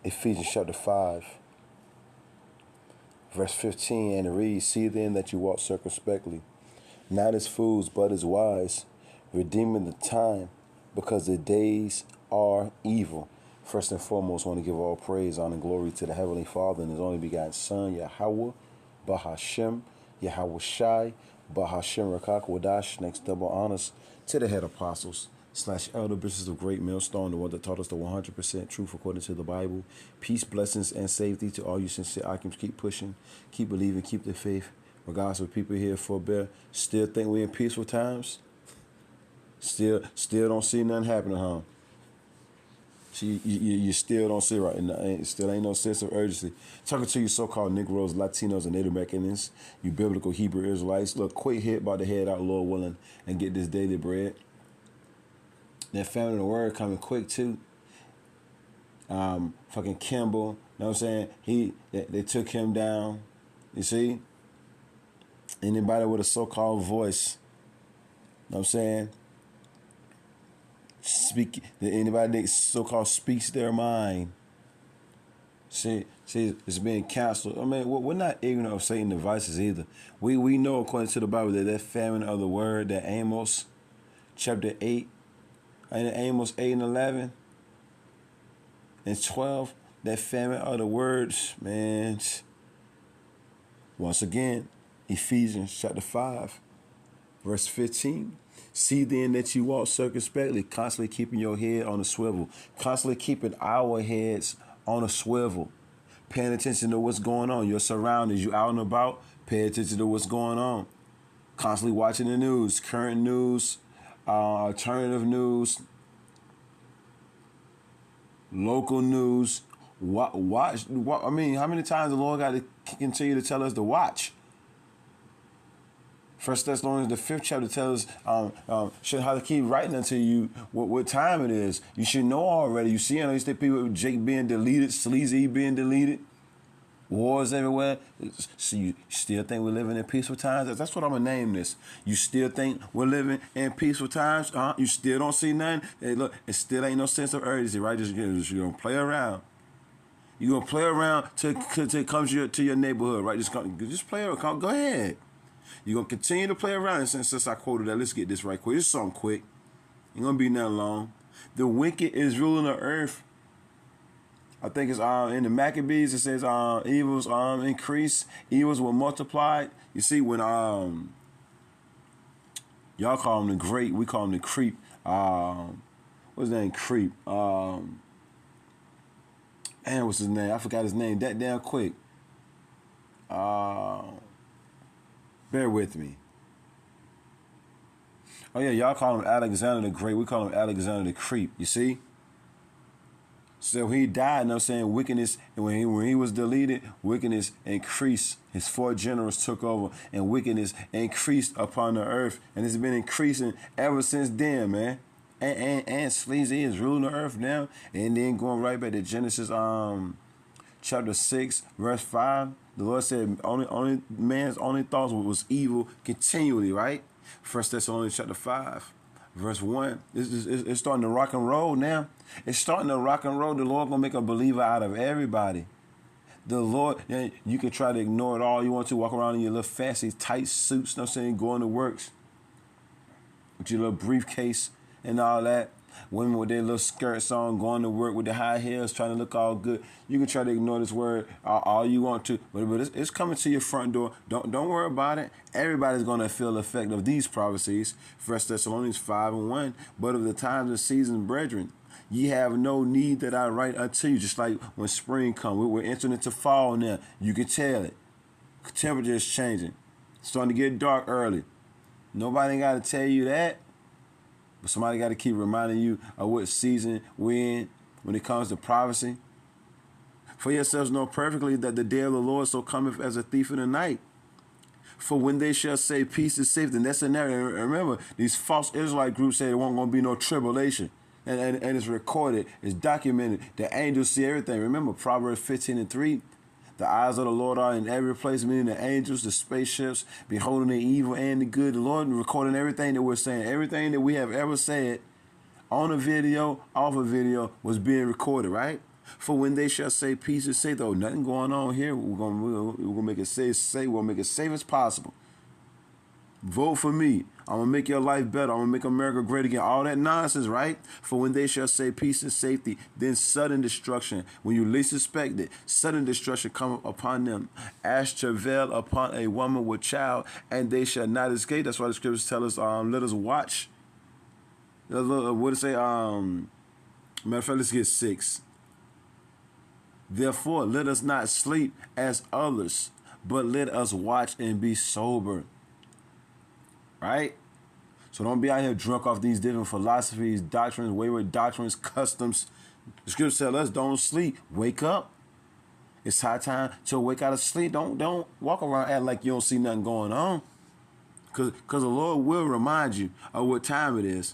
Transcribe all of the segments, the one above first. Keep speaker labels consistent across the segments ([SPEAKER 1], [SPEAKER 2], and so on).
[SPEAKER 1] Ephesians chapter 5, verse 15, and it reads, "See then that you walk circumspectly, not as fools, but as wise, redeeming the time, because the days are evil." First and foremost, I want to give all praise, honor, and glory to the Heavenly Father and His only begotten Son, Yahweh, Bahashem, Yahweh Shai, Bahashem Rakak Wadash. Next double honors to the head apostles / elder bishops of Great Millstone, the one that taught us the 100% truth according to the Bible. Peace, blessings, and safety to all you sincere Akims. Keep pushing, keep believing, keep the faith. Regardless of people here forbear, still think we in peaceful times? Still don't see nothing happening, huh? See, you still don't see right, and still ain't no sense of urgency. Talking to you so-called Negroes, Latinos, and Native Americans, you biblical Hebrew Israelites, look, quick hit about to head out, Lord willing, and get this daily bread. That family of the word coming quick too. Fucking Kimball, you know what I'm saying? They took him down. You see? Anybody with a so-called voice, you know what I'm saying? Anybody that so-called speaks their mind. See, it's being canceled. I mean, we're not ignorant of Satan's devices either. We know according to the Bible that famine of the word, that Amos chapter 8, and Amos 8 and 11 and 12, that famine of the words, man. Once again, Ephesians chapter 5, verse 15. "See then that you walk circumspectly, constantly keeping your head on a swivel, constantly keeping our heads on a swivel, paying attention to what's going on, your surroundings, you out and about, pay attention to what's going on, constantly watching the news, current news, alternative news, local news. Watch. I mean, how many times the Lord got to continue to tell us to watch? First Thessalonians, the 5th chapter, tells us should how to keep writing unto you what time it is. You should know already. You see, these people, Jake being deleted, Sleazy being deleted, wars everywhere. So you still think we're living in peaceful times? That's what I'm going to name this. You still think we're living in peaceful times? You still don't see nothing? Hey, look, it still ain't no sense of urgency, right? Just you're going to play around. You're going to play around till it comes to your neighborhood, right? Just play around. Go ahead. You're going to continue to play around. And since I quoted that, let's get this right quick. It's something quick. Ain't going to be nothing long. The wicked is ruling the earth. I think it's in the Maccabees, it says evils increase, evils were multiplied. You see, when y'all call him the great, we call him the creep. What's his name? Creep. Man, what's his name? I forgot his name that damn quick. Bear with me. Oh yeah, y'all call him Alexander the Great. We call him Alexander the Creep. You see? So when he died, you know what I'm saying, wickedness, and when he was deleted, wickedness increased. His 4 generals took over, and wickedness increased upon the earth. And it's been increasing ever since then, man. And Sleazy is ruling the earth now. And then going right back to Genesis chapter 6, verse 5. The Lord said only man's only thoughts was evil continually, right? First Thessalonians chapter 5, verse 1. It's starting to rock and roll now. It's starting to rock and roll. The Lord gonna make a believer out of everybody. The Lord, you can try to ignore it all you want to, walk around in your little fancy tight suits, you know what I'm saying, going to works with your little briefcase and all that. Women with their little skirts on, going to work with the high heels, trying to look all good. You can try to ignore this word all you want to, but it's coming to your front door. Don't worry about it. Everybody's going to feel the effect of these prophecies. 1 Thessalonians 5 and 1. But of the times and seasons, brethren, ye have no need that I write unto you. Just like when spring comes, we're entering into fall now. You can tell it. Temperature is changing. It's starting to get dark early. Nobody got to tell you that. But somebody got to keep reminding you of what season we're in when it comes to prophecy. For yourselves know perfectly that the day of the Lord so cometh as a thief in the night. For when they shall say peace is safe, then that's a narrative. Remember, these false Israelite groups say there won't going to be no tribulation. And it's recorded. It's documented. The angels see everything. Remember, Proverbs 15 and 3. The eyes of the Lord are in every place, meaning the angels, the spaceships, beholding the evil and the good. The Lord recording everything that we're saying. Everything that we have ever said on a video, off a video, was being recorded, right? For when they shall say peace and say, though nothing going on here, we're gonna make it safe. We'll make it safe as possible. Vote for me. I'm gonna make your life better. I'm gonna make America great again. All that nonsense, right? For when they shall say peace and safety, then sudden destruction. When you least expect it, sudden destruction come upon them. As travail upon a woman with child, and they shall not escape. That's why the scriptures tell us, let us watch. What it say? Matter of fact, let's get 6. Therefore, let us not sleep as others, but let us watch and be sober. Right? So don't be out here drunk off these different philosophies, doctrines, wayward doctrines, customs. The scriptures tell us, don't sleep. Wake up. It's high time to wake out of sleep. Don't walk around acting like you don't see nothing going on. Because the Lord will remind you of what time it is.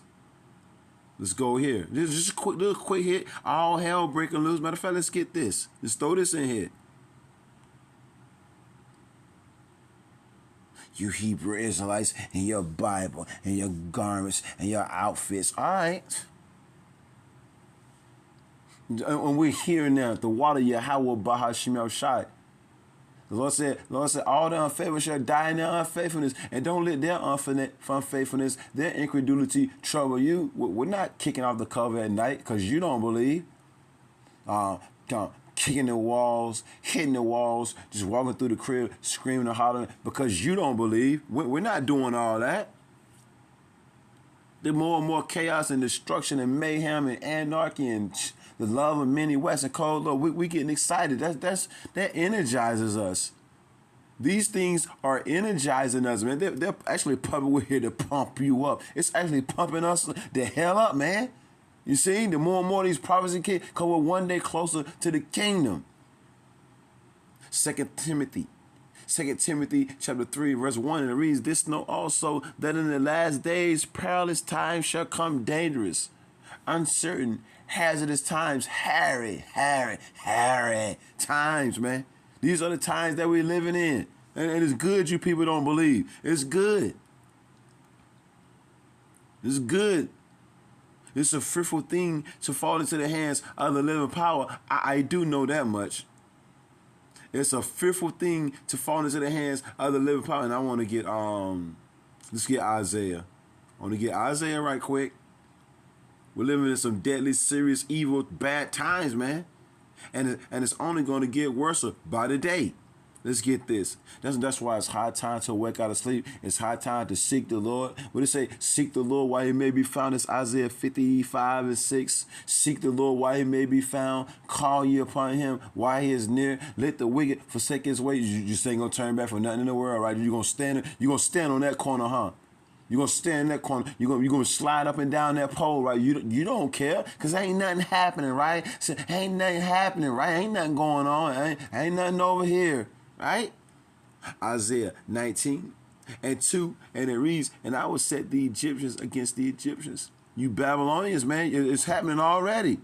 [SPEAKER 1] Let's go here. Just a little quick hit. All hell breaking loose. Matter of fact, let's get this. Let's throw this in here. You Hebrew Israelites and your Bible and your garments and your outfits. All right. And we're here now. The water Yahweh Bahashim Shai. The Lord said, all the unfaithful shall die in their unfaithfulness. And don't let their unfaithfulness, their incredulity trouble you. We're not kicking off the cover at night because you don't believe. Kicking the walls, hitting the walls, just walking through the crib, screaming and hollering because you don't believe. We're not doing all that. There's more and more chaos and destruction and mayhem and anarchy and the love of many west and cold. Look, we getting excited. That energizes us. These things are energizing us, man. They're actually pumping. We're here to pump you up. It's actually pumping us the hell up, man. You see, the more and more these prophecies come, we're one day closer to the kingdom. 2 Timothy chapter 3, verse 1, and it reads, this know also that in the last days perilous times shall come, dangerous, uncertain, hazardous times, hairy times, man. These are the times that we're living in. And it's good you people don't believe. It's good. It's good. It's a fearful thing to fall into the hands of the living power. I do know that much. It's a fearful thing to fall into the hands of the living power. And I want to get, let's get Isaiah. I want to get Isaiah right quick. We're living in some deadly, serious, evil, bad times, man. And it's only going to get worse by the day. Let's get this. That's why it's high time to wake out of sleep. It's high time to seek the Lord. What did it say? Seek the Lord while he may be found. It's Isaiah 55 and 6. Seek the Lord while he may be found. Call ye upon him while he is near. Let the wicked forsake his way. You just ain't gonna turn back for nothing in the world, right? You're gonna stand on that corner, huh? You're going to stand in that corner. You're going to slide up and down that pole, right? You don't care because ain't nothing happening, right? So, ain't nothing happening, right? Ain't nothing going on. Ain't nothing over here, right? Isaiah 19 and 2, and it reads, and I will set the Egyptians against the Egyptians. You Babylonians, man, it's happening already.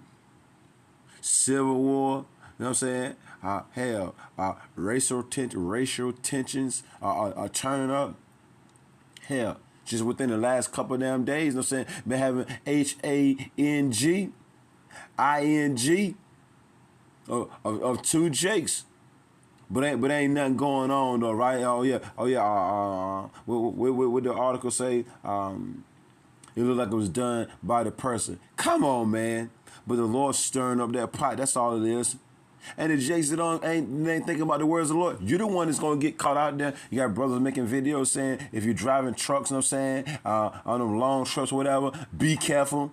[SPEAKER 1] Civil war, you know what I'm saying? Racial tensions are turning up. Hell, just within the last couple of damn days, you know what I'm saying? Been having HANG, ING of two Jakes. But ain't nothing going on though, right? What the article say? It looked like it was done by the person. Come on, man. But the Lord's stirring up that pot. That's all it is. And the Jakes that ain't thinking about the words of the Lord. You're the one that's going to get caught out there. You got brothers making videos saying if you're driving trucks, you know what I'm saying, on them long trucks or whatever, be careful.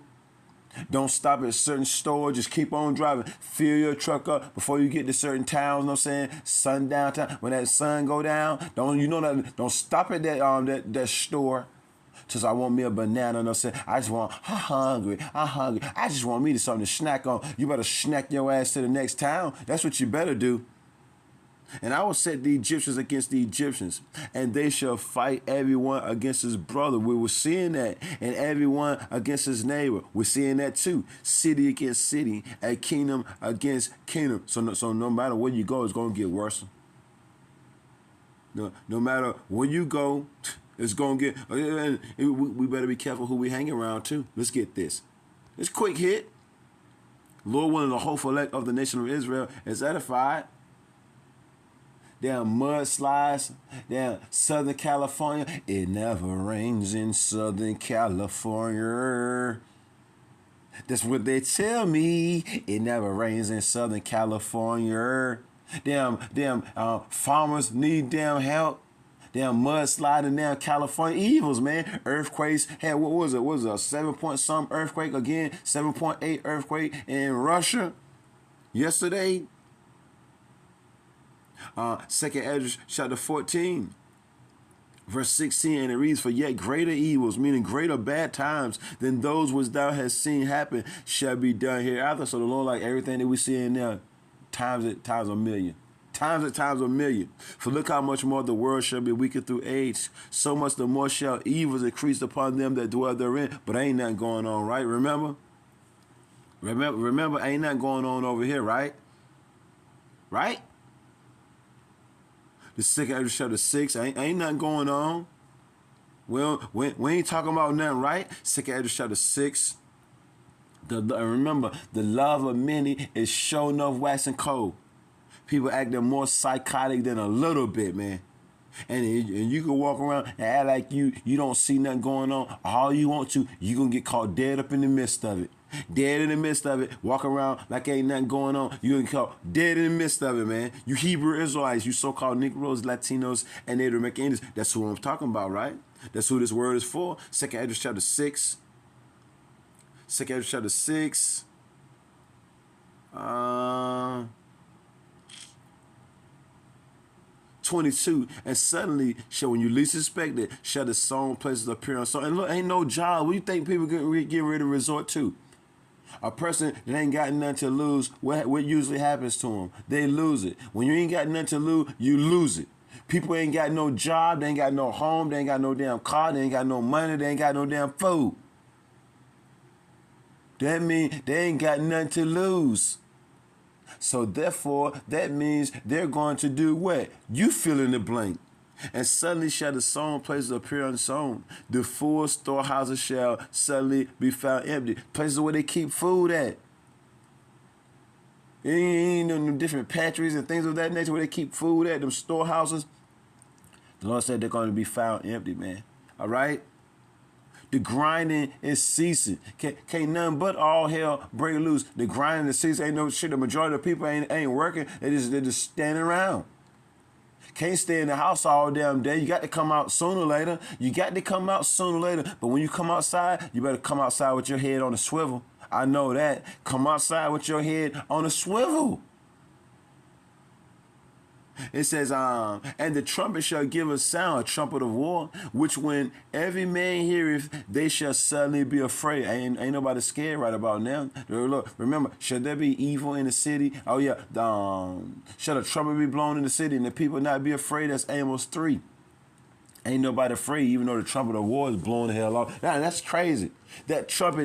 [SPEAKER 1] Don't stop at a certain store. Just keep on driving. Fill your truck up before you get to certain towns, you know what I'm saying? Sundown time. When that sun go down, don't stop at that store. Just I want me a banana, you know what I'm saying? I'm hungry. I just want me to something to snack on. You better snack your ass to the next town. That's what you better do. And I will set the Egyptians against the Egyptians, and they shall fight everyone against his brother. We were seeing that. And everyone against his neighbor. We're seeing that too. City against city, a kingdom against kingdom. So no matter where you go, it's going to get worse. No matter where you go, it's going to get... We better be careful who we hang around too. Let's get this. It's quick hit. Lord willing, the hopeful elect of the nation of Israel is edified. Damn mudslides, damn Southern California. It never rains in Southern California. That's what they tell me. It never rains in Southern California. Damn, farmers need damn help. Damn mudsliding down California. Evils, man. Earthquakes. Hey, what was it? What was it? A 7 point some earthquake again? 7.8 earthquake in Russia yesterday. Second Ezra chapter 14. Verse 16, and it reads, for yet greater evils, meaning greater bad times than those which thou hast seen happen, shall be done hereafter. So the Lord, like everything that we see in there, times a million. Times a million. For look how much more the world shall be weakened through age. So much the more shall evils increase upon them that dwell therein. But ain't nothing going on, right? Remember, ain't nothing going on over here, right? Right? The second Ezra chapter 6, ain't nothing going on. Well, we ain't talking about nothing, right? Second Ezra chapter 6. Remember, the love of many is sure enough waxing cold. People acting more psychotic than a little bit, man. And you can walk around and act like you don't see nothing going on. All you want to, you going to get caught dead up in the midst of it. Dead in the midst of it. Walk around like ain't nothing going on. You get caught dead in the midst of it, man. You Hebrew Israelites, you so-called Negroes, Latinos, and Native American Indians. That's who I'm talking about, right? That's who this word is for. Second Ezra chapter 6. Second Ezra chapter 6. 22, and suddenly shall, when you least expect it, shall the sown places appear on sown. And look, ain't no job. What do you think people get ready to resort to? A person that ain't got nothing to lose, what usually happens to them? They lose it. When you ain't got nothing to lose, you lose it. People ain't got no job, they ain't got no home, they ain't got no damn car, they ain't got no money, they ain't got no damn food. That means they ain't got nothing to lose. So therefore, that means they're going to do what? You fill in the blank. And suddenly shall the sown places appear unsown. The full storehouses shall suddenly be found empty. Places where they keep food at. Ain't no different pantries and things of that nature where they keep food at, them storehouses. The Lord said they're going to be found empty, man. All right? The grinding is ceasing. Can't nothing but all hell break loose. The grinding is ceasing. Ain't no shit. The majority of people ain't working. They're just standing around. Can't stay in the house all damn day. You got to come out sooner or later. But when you come outside, you better come outside with your head on a swivel. I know that. Come outside with your head on a swivel. It says, and the trumpet shall give a sound, a trumpet of war, which when every man heareth, they shall suddenly be afraid. Ain't nobody scared right about now. Look, remember, shall there be evil in the city? Oh yeah, shall the trumpet be blown in the city and the people not be afraid? That's Amos 3. Ain't nobody afraid, even though the trumpet of war is blowing the hell off. Now, that's crazy. That trumpet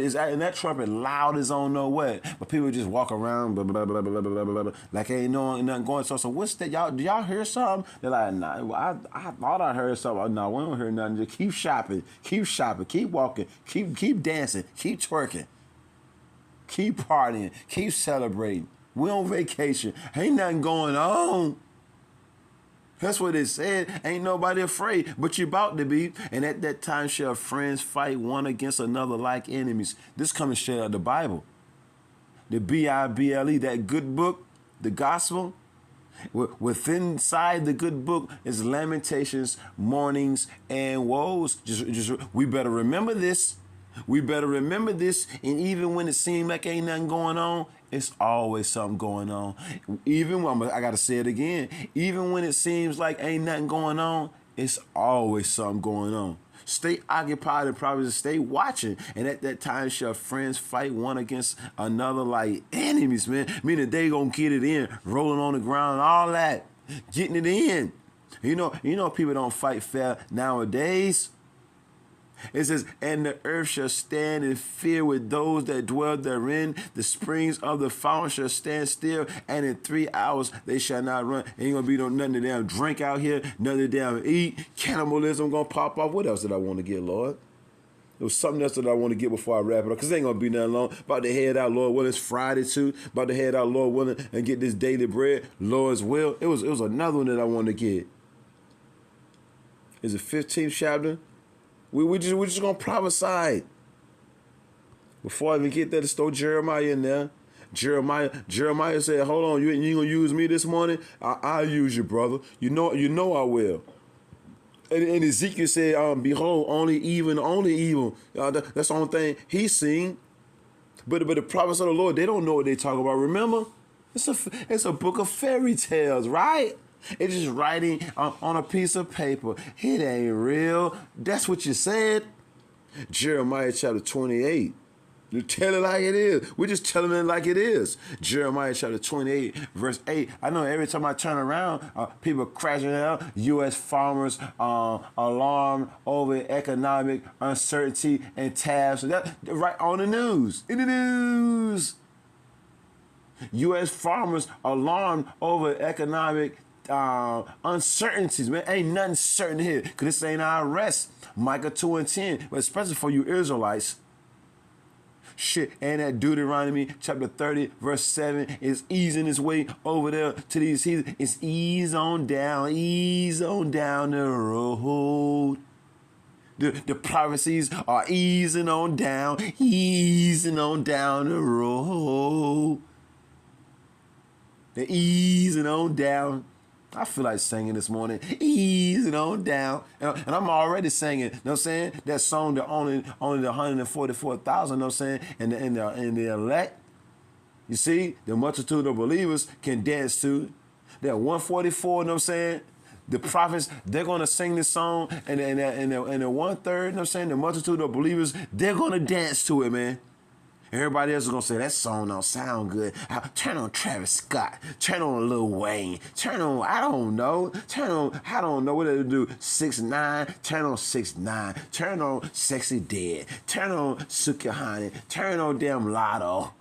[SPEAKER 1] loud as on no what. But people just walk around, blah, blah, blah, blah, blah, blah, blah, like ain't nothing going. So what's that? Do y'all hear something? They're like, nah, I thought I heard something. No, we don't hear nothing. Just keep shopping, keep walking, keep dancing, keep twerking, keep partying, keep celebrating. We on vacation. Ain't nothing going on. That's what it said. Ain't nobody afraid, but you about to be. And at that time shall friends fight one against another like enemies. This coming straight out of the Bible. The Bible, that good book, the gospel. Within inside the good book is lamentations, mournings, and woes. We better remember this. And even when it seems like ain't nothing going on, it's always something going on. Even when, I got to say it again, even when it seems like ain't nothing going on, it's always something going on. Stay occupied and probably stay watching. And at that time shall friends fight one against another like enemies, man. Meaning they gonna get it in, rolling on the ground, all that, getting it in. You know people don't fight fair nowadays. It says, and the earth shall stand in fear with those that dwell therein. The springs of the fountain shall stand still, and in 3 hours they shall not run. Ain't gonna be nothing to damn drink out here, nothing to damn eat. Cannibalism gonna pop off. What else did I want to get, Lord? There was something else that I want to get before I wrap it up, because it ain't going to be nothing long. About to head out, Lord willing. It's Friday too. About to head out, Lord willing, and get this daily bread, Lord's will. It was another one that I wanted to get. Is it 15th chapter? We just going to prophesy. Before I even get there, to throw Jeremiah in there. Jeremiah said, hold on, you ain't going to use me this morning? I'll use you, brother. You know I will. And Ezekiel said, behold, only evil. That's the only thing he's seen. But the prophets of the Lord, they don't know what they talk about. Remember? It's a book of fairy tales, right? It's just writing on a piece of paper. It ain't real. That's what you said. Jeremiah chapter 28. You tell it like it is. We're just telling it like it is. Jeremiah chapter 28, verse 8. I know every time I turn around, people crashing out. U.S. farmers alarmed over economic uncertainty and tariffs. That right on the news. In the news. U.S. farmers alarmed over economic uncertainties. Man, ain't nothing certain here, because this ain't our rest. Micah 2 and 10. But especially for you Israelites. Shit, and that Deuteronomy chapter 30 verse 7 is easing its way over there to these heathens. It's ease on down the road. The prophecies are easing on down the road. They're easing on down. I feel like singing this morning, easing on down. And I'm already singing, you know what I'm saying? That song that only the 144,000, you know what I'm saying? And the elect, you see, the multitude of believers can dance to. That 144, you know what I'm saying? The prophets, they're going to sing this song, and the 1/3, you know what I'm saying? The multitude of believers, they're going to dance to it, man. Everybody else is going to say, that song don't sound good. Turn on Travis Scott. Turn on Lil Wayne. Turn on, I don't know. Turn on, I don't know what to do. 6ix9ine. Turn on 6ix9ine. Turn on Sexy Dead. Turn on Sukihani. Turn on damn Lotto.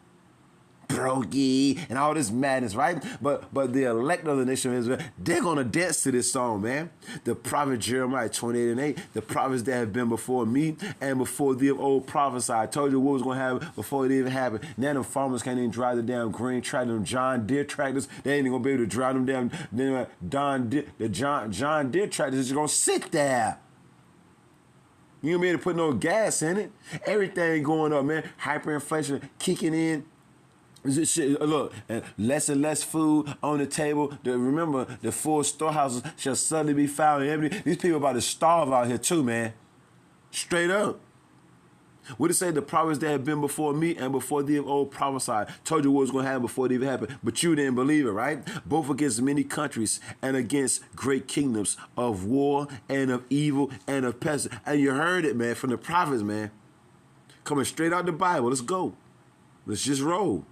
[SPEAKER 1] Brogy, and all this madness, right? But the elect of the nation of Israel, they're going to dance to this song, man. The prophet Jeremiah 28 and 8, the prophets that have been before me and before thee of old prophesy. I told you what was going to happen before it even happened. Now them farmers can't even drive the damn green tractor, them John Deere tractors. They ain't even going to be able to drive them damn John Deere tractors. It's just going to sit there. You ain't be able to put no gas in it. Everything going up, man. Hyperinflation kicking in. Look, and less food on the table. Remember, the full storehouses shall suddenly be found empty. These people about to starve out here too, man. Straight up. What it say? The prophets that have been before me and before thee of old prophesied. Told you what was going to happen before it even happened. But you didn't believe it, right? Both against many countries and against great kingdoms of war and of evil and of pestilence. And you heard it, man, from the prophets, man. Coming straight out the Bible. Let's go. Let's just roll.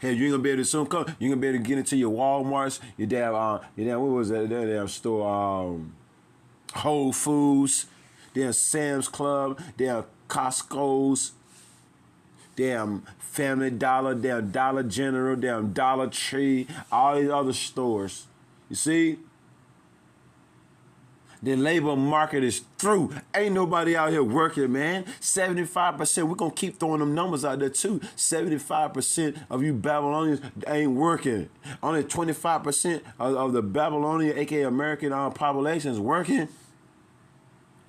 [SPEAKER 1] Hey, you ain't gonna be able to soon come. You ain't gonna be able to get into your Walmarts, your damn what was that damn store? Whole Foods, damn Sam's Club, damn Costco's, damn Family Dollar, damn Dollar General, damn Dollar Tree, all these other stores. You see? The labor market is through. Ain't nobody out here working, man. 75%, we're going to keep throwing them numbers out there too. 75% of you Babylonians ain't working. Only 25% of the Babylonian, aka American population is working.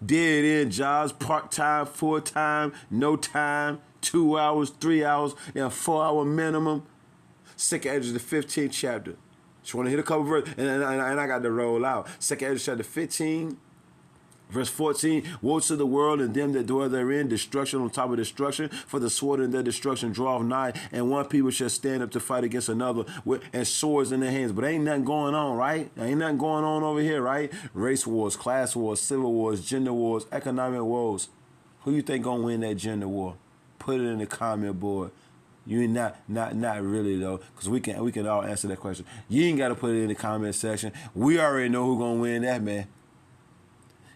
[SPEAKER 1] Dead end jobs, part-time, full-time, no time, 2 hours, 3 hours, 4-hour minimum. 2nd Ezra, the 15th chapter. Just want to hit a couple verses, and I got to roll out. 2nd Ezra chapter 15, verse 14. Woe to the world and them that dwell therein, destruction on top of destruction, for the sword in their destruction draweth nigh, and one people shall stand up to fight against another and swords in their hands. But ain't nothing going on, right? Ain't nothing going on over here, right? Race wars, class wars, civil wars, gender wars, economic wars. Who you think gonna win that gender war? Put it in the comment board. You ain't not really though, because we can all answer that question. You ain't gotta put it in the comment section. We already know who gonna win that, man.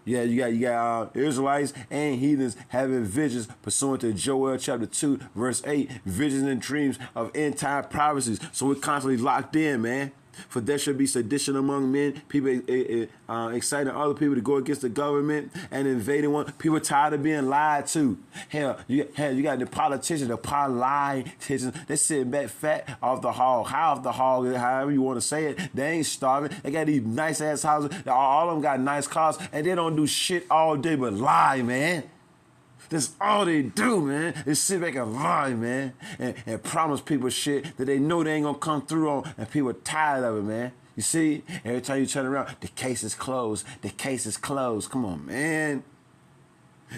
[SPEAKER 1] Yeah, you got Israelites and heathens having visions pursuant to Joel chapter 2, verse 8, visions and dreams of end time prophecies. So we're constantly locked in, man. For there should be sedition among men, people exciting other people to go against the government and invading one. People tired of being lied to. Hell, you got the politicians, the politicians. They sitting back fat off the hog, high off the hog, however you want to say it. They ain't starving. They got these nice ass houses. All of them got nice cars, and they don't do shit all day but lie, man. That's all they do, man, is sit back and lie, man, and promise people shit that they know they ain't gonna come through on, and people are tired of it, man. You see, every time you turn around, the case is closed. The case is closed. Come on, man.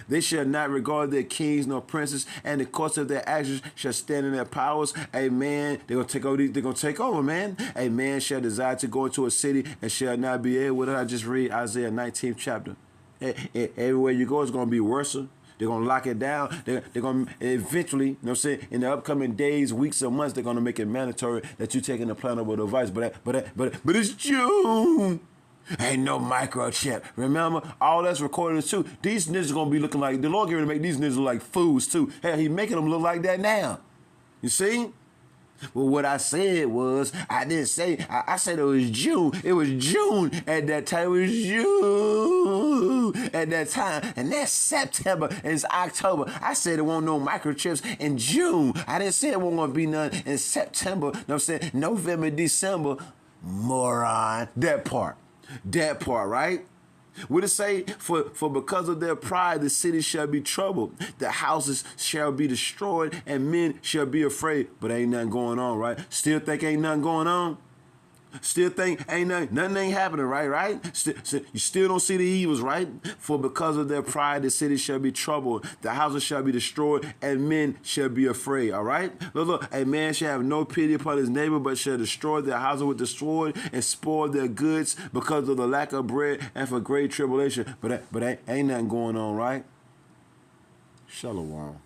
[SPEAKER 1] They shall not regard their kings nor princes, and the course of their actions shall stand in their powers. A man, they're gonna take over. They're gonna take over, man. A man shall desire to go into a city and shall not be able. What did I just read? Isaiah 19th chapter. Everywhere you go, it's gonna be worse. They're going to lock it down. They're going to eventually, you know what I'm saying, in the upcoming days, weeks, or months, they're going to make it mandatory that you take an implantable device. But it's June. Ain't no microchip. Remember, all that's recorded too. These niggas going to be looking like, the Lord going to make these niggas look like fools too. Hell, he making them look like that now. You see? Well, what I said was, I didn't say, I said it was June. It was June at that time. It was June at that time. And that's September and it's October. I said it won't no microchips in June. I didn't say it won't gonna be none in September. You know what I'm saying? November, December. Moron. That part, right? What it say? For because of their pride, the city shall be troubled. The houses shall be destroyed, and men shall be afraid. But ain't nothing going on, right? Still think ain't nothing going on? Still think ain't nothing ain't happening, right? You still don't see the evils, right? For because of their pride, the city shall be troubled. The houses shall be destroyed, and men shall be afraid, all right? Look, a man shall have no pity upon his neighbor, but shall destroy their houses with the sword and spoil their goods because of the lack of bread and for great tribulation. But ain't nothing going on, right? Shalom.